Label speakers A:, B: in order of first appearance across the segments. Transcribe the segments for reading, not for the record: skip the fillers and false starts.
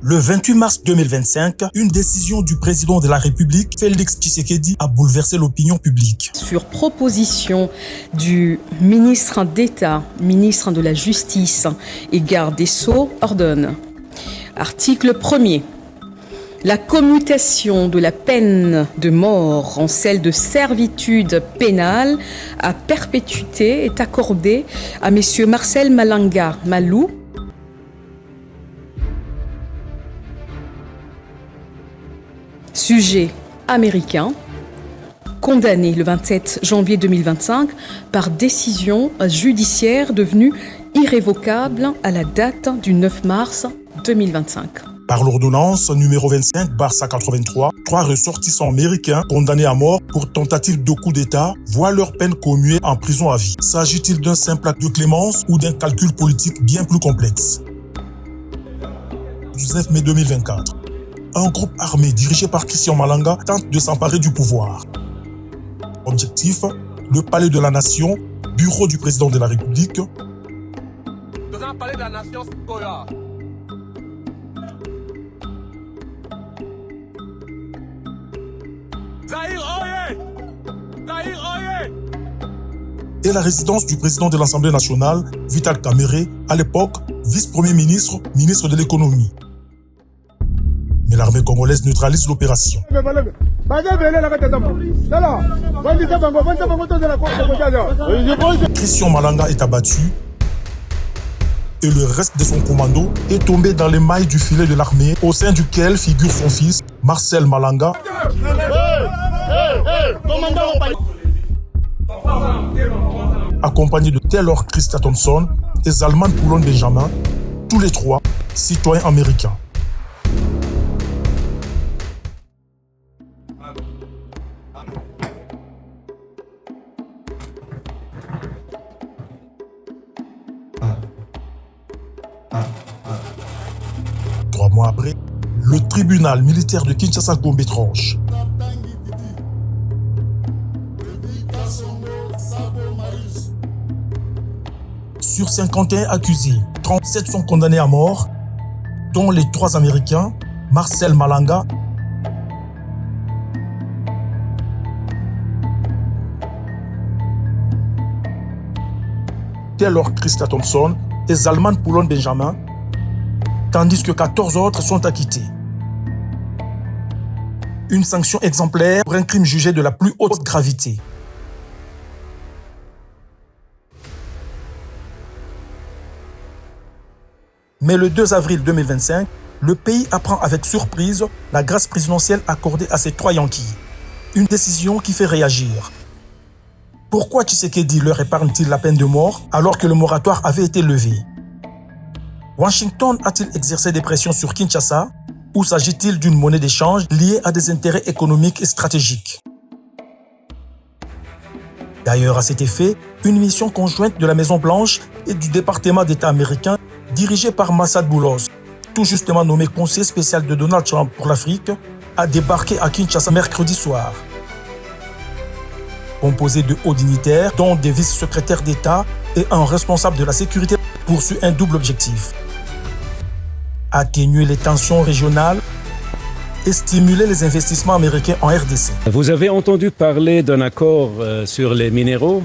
A: Le 28 mars 2025, une décision du président de la République, Félix Tshisekedi, a bouleversé l'opinion publique.
B: Sur proposition du ministre d'État, ministre de la Justice et garde des Sceaux, ordonne. Article 1er. La commutation de la peine de mort en celle de servitude pénale à perpétuité est accordée à M. Marcel Malanga Malou, sujet américain, condamné le 27 janvier 2025 par décision judiciaire devenue irrévocable à la date du 9 mars 2025.
A: Par l'ordonnance numéro 25/183, 3 ressortissants américains condamnés à mort pour tentative de coup d'État voient leur peine commuée en prison à vie. S'agit-il d'un simple acte de clémence ou d'un calcul politique bien plus complexe? 19 mai 2024. Un groupe armé dirigé par Christian Malanga tente de s'emparer du pouvoir. Objectif, le palais de la Nation, bureau du président de la République.
C: Dans un palais de la Nation, c'est quoi là?
A: Et la résidence du président de l'Assemblée nationale, Vital Kamerhe, à l'époque vice-premier ministre, ministre de l'économie. Mais l'armée congolaise neutralise l'opération. Christian Malanga est abattu et le reste de son commando est tombé dans les mailles du filet de l'armée, au sein duquel figure son fils, Marcel Malanga, accompagné de Taylor Christa Thompson et Zalman Poulon Benjamin, tous les 3 citoyens américains. Trois mois après, le tribunal militaire de Kinshasa-Gombe tranche. Sur 51 accusés, 37 sont condamnés à mort, dont les 3 Américains, Marcel Malanga, Taylor Christa Thompson et Zalman Poulon Benjamin, tandis que 14 autres sont acquittés. Une sanction exemplaire pour un crime jugé de la plus haute gravité. Mais le 2 avril 2025, le pays apprend avec surprise la grâce présidentielle accordée à ces 3 Yankees. Une décision qui fait réagir. Pourquoi Tshisekedi leur épargne-t-il la peine de mort alors que le moratoire avait été levé? Washington a-t-il exercé des pressions sur Kinshasa ou s'agit-il d'une monnaie d'échange liée à des intérêts économiques et stratégiques? D'ailleurs, à cet effet, une mission conjointe de la Maison-Blanche et du département d'État américain dirigée par Massad Boulos, tout justement nommé conseiller spécial de Donald Trump pour l'Afrique, a débarqué à Kinshasa mercredi soir. Composé de hauts dignitaires, dont des vice-secrétaires d'État et un responsable de la sécurité, poursuit un double objectif. Atténuer les tensions régionales et stimuler les investissements américains en RDC.
D: Vous avez entendu parler d'un accord sur les minéraux.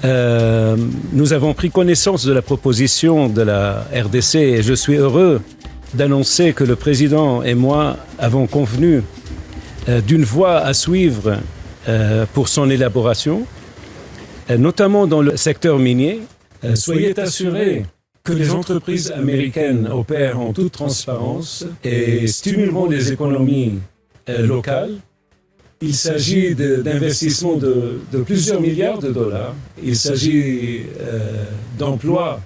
D: Nous avons pris connaissance de la proposition de la RDC et je suis heureux d'annoncer que le président et moi avons convenu d'une voie à suivre pour son élaboration, notamment dans le secteur minier. Soyez assurés que les entreprises américaines opèrent en toute transparence et stimuleront les économies locales. Il s'agit d'investissements de plusieurs milliards de dollars. Il s'agit d'emplois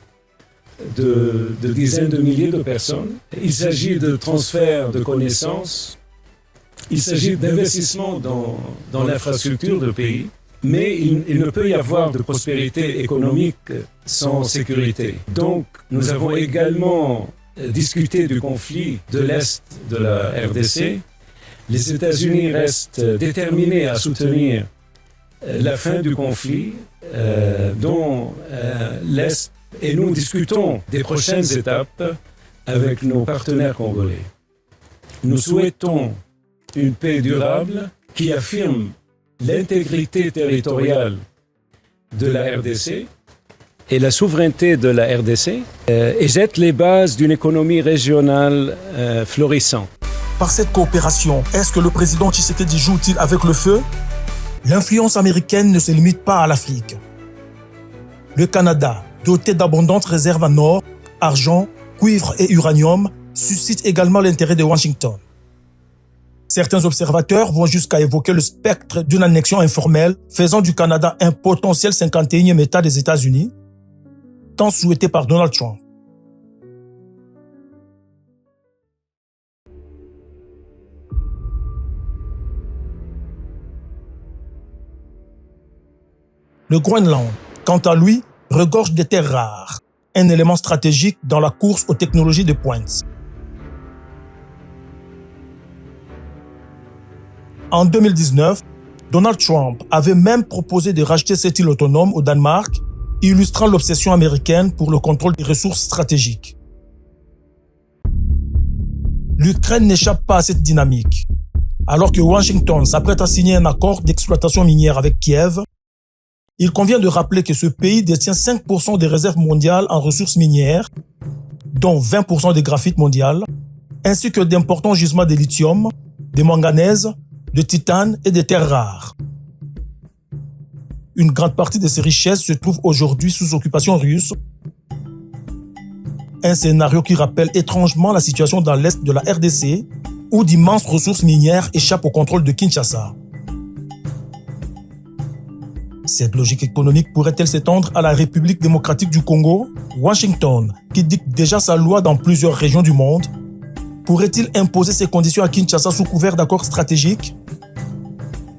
D: de dizaines de milliers de personnes. Il s'agit de transferts de connaissances. Il s'agit d'investissements dans l'infrastructure du pays. Mais il ne peut y avoir de prospérité économique sans sécurité. Donc, nous avons également discuté du conflit de l'Est de la RDC. Les États-Unis restent déterminés à soutenir la fin du conflit dont l'Est, et nous discutons des prochaines étapes avec nos partenaires congolais. Nous souhaitons une paix durable qui affirme l'intégrité territoriale de la RDC et la souveraineté de la RDC et jette les bases d'une économie régionale florissante.
A: Par cette coopération, est-ce que le président Tshisekedi joue-t-il avec le feu? L'influence américaine ne se limite pas à l'Afrique. Le Canada, doté d'abondantes réserves en or, argent, cuivre et uranium, suscite également l'intérêt de Washington. Certains observateurs vont jusqu'à évoquer le spectre d'une annexion informelle faisant du Canada un potentiel 51e État des États-Unis, tant souhaité par Donald Trump. Le Groenland, quant à lui, regorge des terres rares, un élément stratégique dans la course aux technologies de pointe. En 2019, Donald Trump avait même proposé de racheter cette île autonome au Danemark, illustrant l'obsession américaine pour le contrôle des ressources stratégiques. L'Ukraine n'échappe pas à cette dynamique. Alors que Washington s'apprête à signer un accord d'exploitation minière avec Kiev, il convient de rappeler que ce pays détient 5% des réserves mondiales en ressources minières, dont 20% des graphites mondiales, ainsi que d'importants gisements de lithium, de manganèse, de titane et de terres rares. Une grande partie de ces richesses se trouve aujourd'hui sous occupation russe, un scénario qui rappelle étrangement la situation dans l'est de la RDC, où d'immenses ressources minières échappent au contrôle de Kinshasa. Cette logique économique pourrait-elle s'étendre à la République démocratique du Congo? Washington, qui dicte déjà sa loi dans plusieurs régions du monde, pourrait-il imposer ses conditions à Kinshasa sous couvert d'accords stratégiques?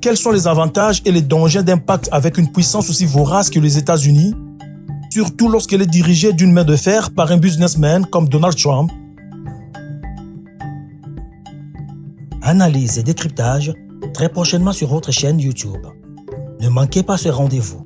A: Quels sont les avantages et les dangers d'impact avec une puissance aussi vorace que les États-Unis, surtout lorsqu'elle est dirigée d'une main de fer par un businessman comme Donald Trump? Analyse et décryptage très prochainement sur votre chaîne YouTube. Ne manquez pas ce rendez-vous.